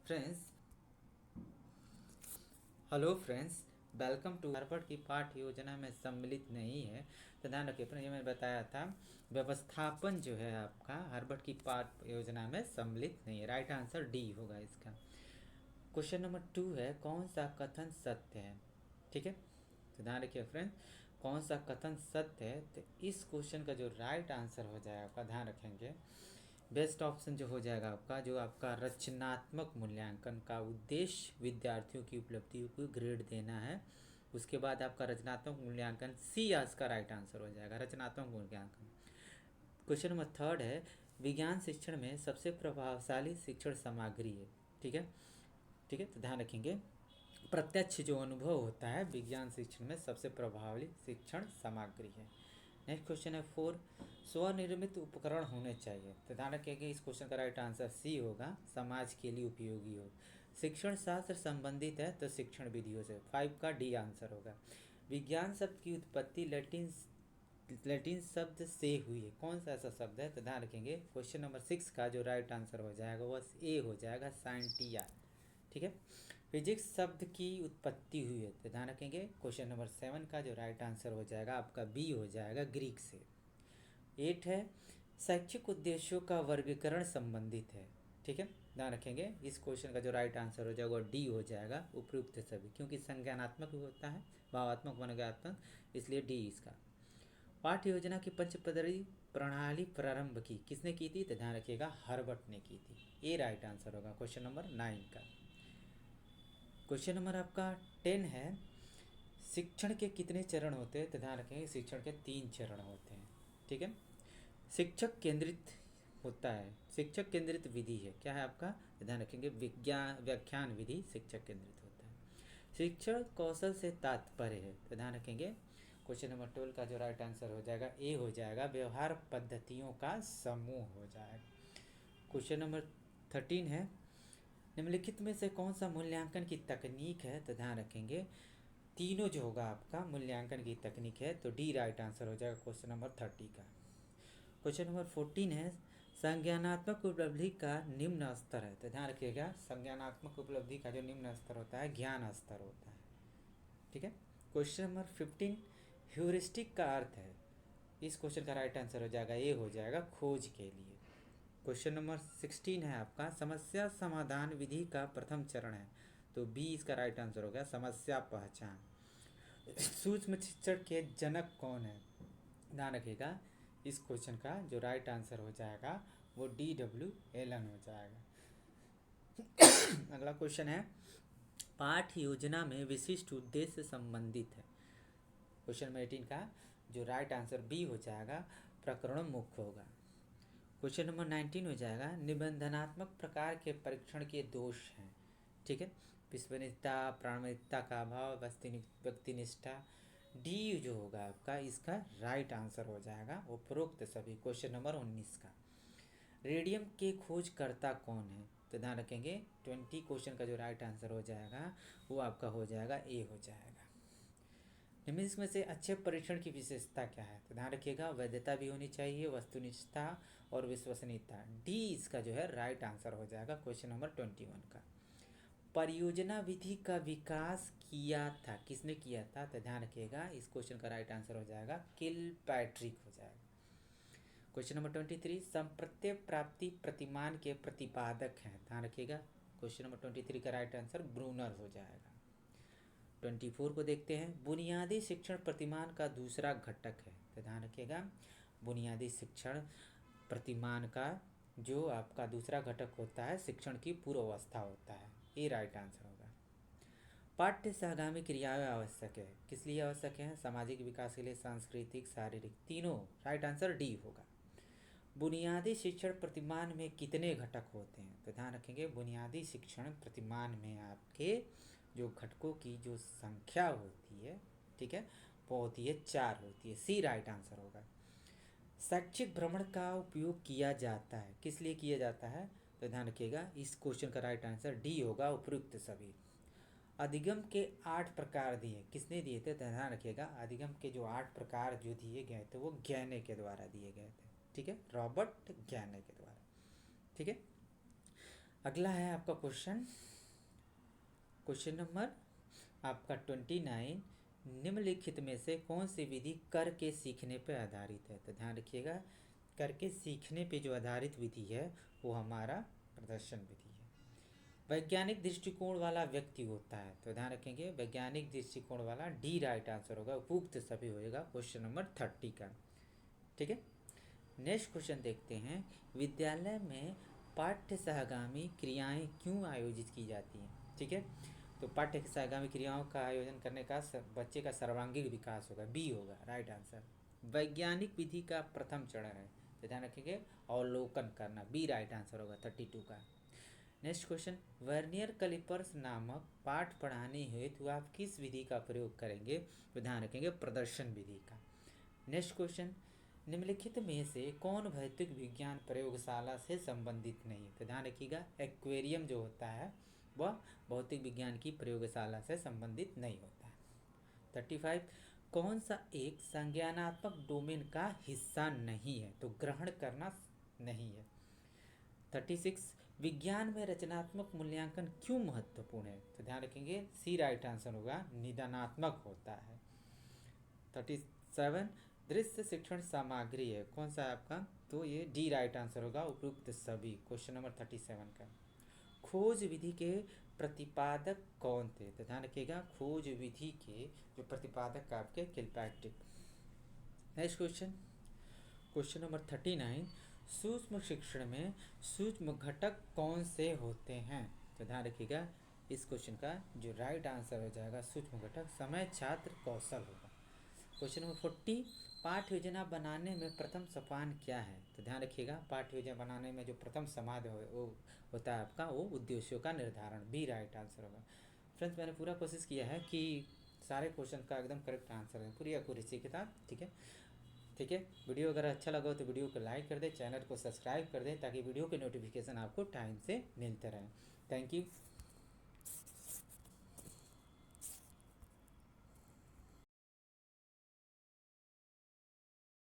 Friends hello friends, welcome to Harvard की पाठ्य योजना में सम्मिलित नहीं है। तो ध्यान रखिए फ्रेंड, ये मैंने बताया था व्यवस्थापन जो है आपका हार्वर्ड की पाठ्य योजना में सम्मिलित नहीं है। राइट आंसर डी होगा इसका। क्वेश्चन नंबर 2 है, कौन सा कथन सत्य है? ठीक है, तो ध्यान रखिए फ्रेंड, कौन सा कथन सत्य है। तो इस क्वेश्चन का जो राइट आंसर हो जाएगा आपका, ध्यान रखेंगे, बेस्ट ऑप्शन जो हो जाएगा आपका, जो आपका रचनात्मक मूल्यांकन का उद्देश्य विद्यार्थियों की उपलब्धियों को ग्रेड देना है। उसके बाद आपका रचनात्मक मूल्यांकन सी आज का राइट आंसर हो जाएगा, रचनात्मक मूल्यांकन। क्वेश्चन नंबर 3 है, विज्ञान शिक्षण में सबसे प्रभावशाली शिक्षण सामग्री है। ठीक है, ठीक है, तो ध्यान रखेंगे, प्रत्यक्ष जो अनुभव होता है विज्ञान शिक्षण में सबसे प्रभावी शिक्षण सामग्री है। नेक्स्ट क्वेश्चन है 4, स्वनिर्मित उपकरण होने चाहिए। तो ध्यान रखिएगा, इस क्वेश्चन का राइट आंसर सी होगा, समाज के लिए उपयोगी हो। शिक्षण शास्त्र संबंधित है तो शिक्षण विधियों से, 5 का डी आंसर होगा। विज्ञान शब्द की उत्पत्ति लैटिन शब्द से हुई है। कौन सा ऐसा शब्द है? तो ध्यान रखेंगे, क्वेश्चन नंबर 6 का जो राइट आंसर हो जाएगा वह ए हो जाएगा, साइंटिया। ठीक है, फिजिक्स शब्द की उत्पत्ति हुई है। तो ध्यान रखेंगे, क्वेश्चन नंबर 7 का जो राइट आंसर हो जाएगा आपका बी हो जाएगा, ग्रीक से। 8 है, शैक्षिक उद्देश्यों का वर्गीकरण संबंधित है। ठीक है, ध्यान रखेंगे, इस क्वेश्चन का जो राइट आंसर हो जाएगा डी हो जाएगा, उपयुक्त सभी, क्योंकि संज्ञानात्मक भी होता है, भावात्मक वनज्ञात्मक, इसलिए डी इसका। पाठ्य योजना की पंचपदरी प्रणाली प्रारंभ की किसने की थी? तो ध्यान रखिएगा, हार्वर्ड ने की थी। ए राइट आंसर होगा क्वेश्चन नंबर 9 का। क्वेश्चन नंबर आपका 10 है, शिक्षण के कितने चरण होते हैं? तो ध्यान रखेंगे, शिक्षण के 3 चरण होते हैं। ठीक है, शिक्षक केंद्रित होता है, शिक्षक केंद्रित विधि है, क्या है आपका? तो ध्यान रखेंगे, व्याख्यान विधि शिक्षक केंद्रित होता है। शिक्षण कौशल से तात्पर्य है। तो ध्यान रखेंगे, क्वेश्चन नंबर 12 का जो राइट आंसर हो जाएगा ए हो जाएगा, व्यवहार पद्धतियों का समूह हो जाएगा। क्वेश्चन नंबर 13 है, निम्नलिखित में से कौन सा मूल्यांकन की तकनीक है? तो ध्यान रखेंगे, तीनों जो होगा आपका मूल्यांकन की तकनीक है, तो डी राइट आंसर हो जाएगा क्वेश्चन नंबर 30 का। क्वेश्चन नंबर 14 है, संज्ञानात्मक उपलब्धि का निम्न स्तर है। तो ध्यान रखिएगा, संज्ञानात्मक उपलब्धि का जो निम्न स्तर होता है ज्ञान स्तर होता है। ठीक है, क्वेश्चन नंबर 15, ह्यूरिस्टिक का अर्थ है। इस क्वेश्चन का राइट आंसर हो जाएगा ए हो जाएगा, खोज के लिए। क्वेश्चन नंबर 16 है आपका, समस्या समाधान विधि का प्रथम चरण है। तो बी इसका राइट आंसर हो गया, समस्या पहचान। सूक्ष्म शिक्षण के जनक कौन है? ध्यान रखिएगा, इस क्वेश्चन का जो राइट आंसर हो जाएगा वो D.W. एलन हो जाएगा। अगला क्वेश्चन है, पाठ्य योजना में विशिष्ट उद्देश्य संबंधित है। क्वेश्चन नंबर 18 का जो राइट आंसर बी हो जाएगा, प्रकरण मुख्य होगा। क्वेश्चन नंबर 19 हो जाएगा, निबंधनात्मक प्रकार के परीक्षण के दोष हैं। ठीक है, विश्वनिष्ठता, प्रामाणिकता का अभाव, व्यक्तिनिष्ठा। डी जो होगा आपका, इसका राइट आंसर हो जाएगा उपरोक्त सभी। क्वेश्चन नंबर 19 का, रेडियम के खोजकर्ता कौन है? तो ध्यान रखेंगे, 20 क्वेश्चन का जो राइट आंसर हो जाएगा वो आपका हो जाएगा ए हो जाएगा। निम्न में से अच्छे परीक्षण की विशेषता क्या है? तो ध्यान रखिएगा, वैधता भी होनी चाहिए, वस्तुनिष्ठता और विश्वसनीयता। डी इसका जो है राइट आंसर हो जाएगा क्वेश्चन नंबर 21 का। परियोजना विधि का विकास किया था, किसने किया था? तो ध्यान रखिएगा, इस क्वेश्चन का राइट आंसर हो जाएगा किलपैट्रिक हो जाएगा। क्वेश्चन नंबर 23, संप्रत्यय प्राप्ति प्रतिमान के प्रतिपादक हैं। ध्यान रखिएगा, क्वेश्चन नंबर 23 का राइट आंसर ब्रूनर हो जाएगा। 24 को देखते हैं, बुनियादी शिक्षण प्रतिमान का दूसरा घटक है। तो ध्यान रखिएगा, बुनियादी शिक्षण प्रतिमान का जो आपका दूसरा घटक होता है शिक्षण की पूर्व अवस्था होता है। ये राइट आंसर होगा। पाठ्य सहगामी क्रियाएं आवश्यक है, किस लिए आवश्यक है? सामाजिक विकास के लिए, सांस्कृतिक, शारीरिक, तीनों। राइट आंसर डी होगा। बुनियादी शिक्षण प्रतिमान में कितने घटक होते हैं? तो ध्यान रखेंगे, बुनियादी शिक्षण प्रतिमान में आपके जो घटकों की जो संख्या होती है, ठीक है, वो होती है 4 होती है। सी राइट आंसर होगा। शैक्षिक भ्रमण का उपयोग किया जाता है, किस लिए किया जाता है? तो ध्यान रखिएगा, इस क्वेश्चन का राइट आंसर डी होगा, उपयुक्त सभी। अधिगम के 8 प्रकार दिए, किसने दिए थे? तो ध्यान रखिएगा, अधिगम के जो 8 प्रकार जो दिए गए थे वो ज्ञाने के द्वारा दिए गए थे। ठीक है, रॉबर्ट ज्ञाने के द्वारा। ठीक है, अगला है आपका क्वेश्चन नंबर आपका 29। निम्नलिखित में से कौन सी विधि कर के सीखने पर आधारित है? तो ध्यान रखिएगा, करके सीखने पे जो आधारित विधि है वो हमारा प्रदर्शन विधि है। वैज्ञानिक दृष्टिकोण वाला व्यक्ति होता है, तो ध्यान रखेंगे वैज्ञानिक दृष्टिकोण वाला, डी राइट आंसर होगा, उपयुक्त सभी होएगा क्वेश्चन नंबर 30 का। ठीक है, नेक्स्ट क्वेश्चन देखते हैं। विद्यालय में पाठ्य सहगामी क्रियाएं क्यों आयोजित की जाती हैं? ठीक है, तो पाठ्य सहगामी क्रियाओं का आयोजन करने का बच्चे का सर्वांगीण विकास होगा, बी होगा राइट आंसर। वैज्ञानिक विधि का प्रथम चरण है, तो ध्यान रखेंगे अवलोकन करना, बी राइट आंसर होगा 32 का। नेक्स्ट क्वेश्चन, वर्नियर कैलिपर्स नामक पाठ पढ़ाने हेतु आप किस विधि का प्रयोग करेंगे? तो ध्यान रखेंगे प्रदर्शन विधि का। नेक्स्ट क्वेश्चन, निम्नलिखित में से कौन भौतिक विज्ञान प्रयोगशाला से संबंधित नहीं? तो ध्यान रखिएगा एक्वेरियम जो होता है वह भौतिक विज्ञान की प्रयोगशाला से संबंधित नहीं होता है। 35, कौन सा एक संज्ञानात्मक डोमेन का हिस्सा नहीं है? तो ग्रहण करना नहीं है। 36, विज्ञान में रचनात्मक मूल्यांकन क्यों महत्वपूर्ण है? तो ध्यान रखेंगे सी राइट आंसर होगा, निदानात्मक होता है। 37, दृश्य शिक्षण सामग्री है, कौन सा है आपका? तो ये डी राइट आंसर होगा, उपयुक्त सभी, क्वेश्चन नंबर 37 का। खोज विधि के प्रतिपादक कौन थे? तो ध्यान रखिएगा खोज विधि के जो प्रतिपादक आपके किलपैट्रिक। नेक्स्ट क्वेश्चन नंबर 39, सूक्ष्म शिक्षण में सूक्ष्म घटक कौन से होते हैं? तो ध्यान रखिएगा इस क्वेश्चन का जो राइट आंसर हो जाएगा सूक्ष्म घटक समय, छात्र, कौशल होगा। क्वेश्चन नंबर 40, पाठ्य योजना बनाने में प्रथम सोपान क्या है? तो ध्यान रखिएगा पाठ्य योजना बनाने में जो प्रथम समाध वो होता है आपका वो उद्देश्यों का निर्धारण, बी राइट आंसर होगा। फ्रेंड्स मैंने पूरा कोशिश किया है कि सारे क्वेश्चन का एकदम करेक्ट आंसर है, पूरी एक्यूरेसी के साथ। ठीक है, वीडियो अगर अच्छा लगा हो तो वीडियो को लाइक कर दें, चैनल को सब्सक्राइब कर दें ताकि वीडियो के नोटिफिकेशन आपको टाइम से मिलते रहें। Thank you.